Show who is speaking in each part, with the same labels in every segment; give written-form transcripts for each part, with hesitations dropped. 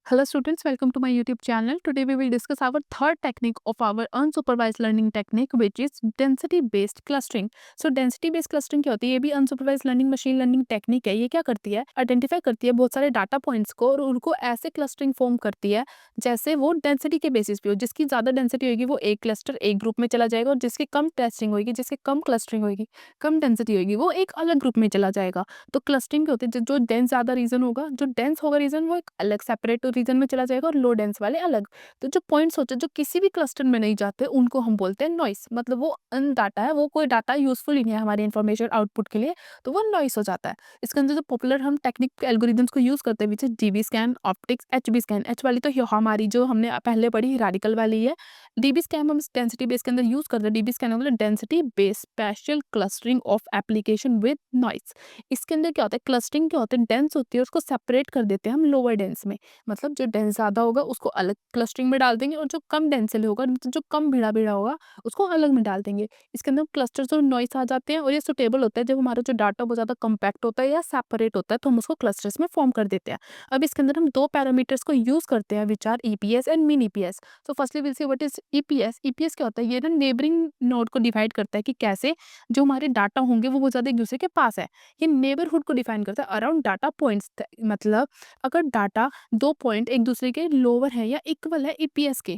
Speaker 1: Hello students, welcome to my YouTube channel. Today we will discuss our third technique of our unsupervised learning technique which is density based clustering. So density based clustering क्या होती है? ये भी unsupervised learning machine learning technique है। ये क्या करती है? आइडेंटिफाई करती है बहुत सारे डाटा पॉइंट्स को और उनको ऐसे क्लस्टरिंग फॉर्म करती है जैसे वो डेंसिटी के बेसिस पे हो। जिसकी ज़्यादा डेंसिटी होगी वो एक क्लस्टर एक ग्रुप में चला जाएगा और जिसकी कम टेस्टिंग होगी, जिसकी कम क्लस्टरिंग होगी, कम डेंसिटी होगी, वो एक अलग ग्रुप में चला जाएगा। तो क्लस्टरिंग क्या होती है? जो डेंस ज़्यादा रीजन होगा, जो डेंस होगा रीजन वो एक अलग सेपरेट रीजन में चला जाएगा और लो डेंस वाले अलग। तो जो पॉइंट्स होते हैं जो किसी भी क्लस्टर में नहीं जाते उनको हम बोलते हैं नॉइस। मतलब वो अन डाटा है, वो कोई डाटा यूजफुल ही नहीं है हमारी इन्फॉर्मेशन आउटपुट के लिए, तो वो नॉइस हो जाता है। इसके अंदर जो पॉपुलर हम टेक्निक एल्गोरिदम्स को यूज करते हैं which DB scan, optics, HB scan. H वाली तो हमारी जो हमने पहले पढ़ी रेडिकल वाली है। डीबी स्कैन हम डेंसिटी बेस के अंदर यूज करते हैं। डीबी स्कैन मतलब density base special clustering of application with noise. इसके अंदर क्या होता है? क्लस्टरिंग क्या होता है? डेंस होती है उसको सेपरेट कर देते हैं हम लोअर डेंस में। मतलब जो डेंस ज़्यादा होगा उसको अलग क्लस्टरिंग में डाल देंगे और जो कम डेंसिटी होगा, मतलब जो कम भिड़ा-भिड़ा होगा, उसको अलग में डाल देंगे। इसके अंदर क्लस्टर्स और नॉइस आ जाते हैं और ये सूटेबल होता है जब हमारा जो डाटा बहुत ज़्यादा कॉम्पैक्ट होता है या सेपरेट होता है, तो हम उसको क्लस्टर्स में फॉर्म कर देते हैं। अब इसके अंदर हम 2 पैरामीटर्स को यूज़ करते हैं which are EPS and mean EPS. So firstly will see what is EPS. EPS क्या होता है? ये ना नेबरिंग नोड को डिवाइड करता है कि कैसे जो हमारे डाटा होंगे वो बहुत ज़्यादा एक-दूसरे के पास है। ये नेबरहुड को डिफाइन करता है अराउंड डाटा पॉइंट्स। मतलब अगर डाटा 2 पॉइंट एक दूसरे के लोअर है या इक्वल है ईपीएस के,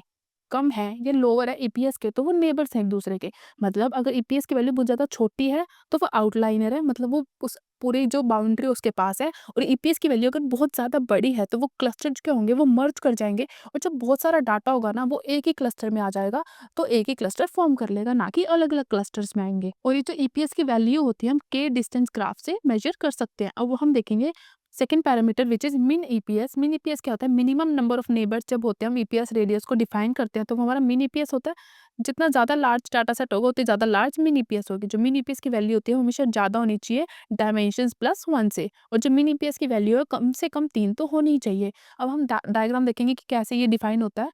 Speaker 1: कम है या लोअर है ईपीएस के, तो वो नेबर्स हैं एक दूसरे के। मतलब अगर ईपीएस की वैल्यू बहुत ज़्यादा छोटी है तो वो आउटलाइनर है, मतलब वो उस पूरी जो बाउंड्री उसके पास है। और ईपीएस की वैल्यू अगर बहुत ज़्यादा बड़ी है तो वो क्लस्टर जो होंगे वो मर्ज कर जाएंगे और जब बहुत सारा डाटा होगा ना वो एक ही क्लस्टर में आ जाएगा। तो एक ही क्लस्टर फॉर्म कर लेगा, ना कि अलग अलग क्लस्टर्स में आएंगे। और ये जो ईपीएस की वैल्यू होती है हम के डिस्टेंस ग्राफ से मेजर कर सकते हैं। अब वो हम देखेंगे सेकंड पैरामीटर विच इज मिन ईपीएस। मिन ईपीएस क्या होता है? मिनिमम नंबर ऑफ नेबर्स जब होते हैं हम ईपीएस रेडियस को डिफाइन करते हैं तो वो हमारा मिन ईपीएस होता है। जितना ज़्यादा लार्ज डाटा सेट होगा उतनी ज़्यादा लार्ज मिन ईपीएस होगी। जो मिन ईपीएस की वैल्यू होती है वो हमेशा ज़्यादा होनी चाहिए डायमेंशंस प्लस 1 से, और जो मिन ईपीएस की वैल्यू है कम से कम 3 तो होनी ही चाहिए। अब हम डायग्राम देखेंगे कि कैसे ये डिफाइन होता है।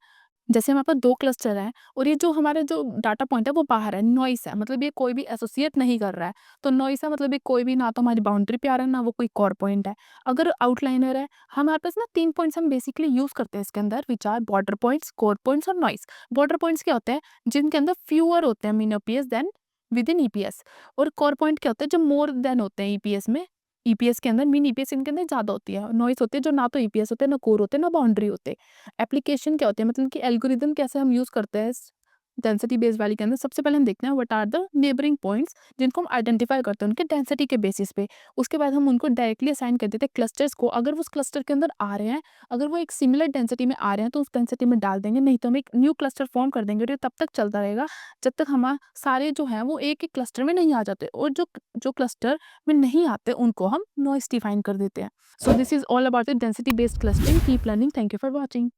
Speaker 1: जैसे हमारे पास 2 क्लस्टर हैं और ये जो हमारे जो डाटा पॉइंट है वो बाहर है, नॉइस है, मतलब ये कोई भी एसोसिएट नहीं कर रहा है। तो नॉइस है मतलब ये कोई भी ना तो हमारी बाउंड्री पे आ रहा है, ना वो कोई कोर पॉइंट है। अगर आउटलाइनर है, हमारे पास ना 3 पॉइंट्स हम बेसिकली यूज़ करते हैं इसके अंदर which are border points, core points और नॉइस। बॉर्डर पॉइंट्स क्या होते हैं? जिनके अंदर फ्यूअर होते हैं mean EPS then within EPS. और कोर पॉइंट क्या होते हैं? जो मोर देन होते हैं ईपीएस में। ईपीएस के अंदर मीन ईपीएस इनके अंदर ज़्यादा होती है। नॉइस होती है जो ना तो ईपीएस होते हैं, ना कोर होते हैं, ना बाउंड्री होते। एप्लीकेशन क्या होती है? मतलब कि एल्गोरिदम कैसे हम यूज़ करते हैं इस डेंसिटी बेस्ड वैली के अंदर। सबसे पहले हम देखते हैं what are the neighbouring points जिनको हम आइडेंटिफाई करते हैं उनके डेंसिटी के बेसिस पे। उसके बाद हम उनको डायरेक्टली असाइन कर देते हैं क्लस्टर्स को। अगर वो उस क्लस्टर के अंदर आ रहे हैं, अगर वो एक सिमिलर डेंसिटी में आ रहे हैं तो उस डेंसिटी में डाल देंगे, नहीं तो हम एक न्यू क्लस्टर फॉर्म कर देंगे और ये तब तक चलता रहेगा जब तक हमारे सारे जो हैं वो एक एक क्लस्टर में नहीं आ जाते। और जो जो क्लस्टर में नहीं आते उनको हम नॉइस डिफाइन कर देते हैं। So this is all about the density based clustering. Keep learning. Thank you for watching.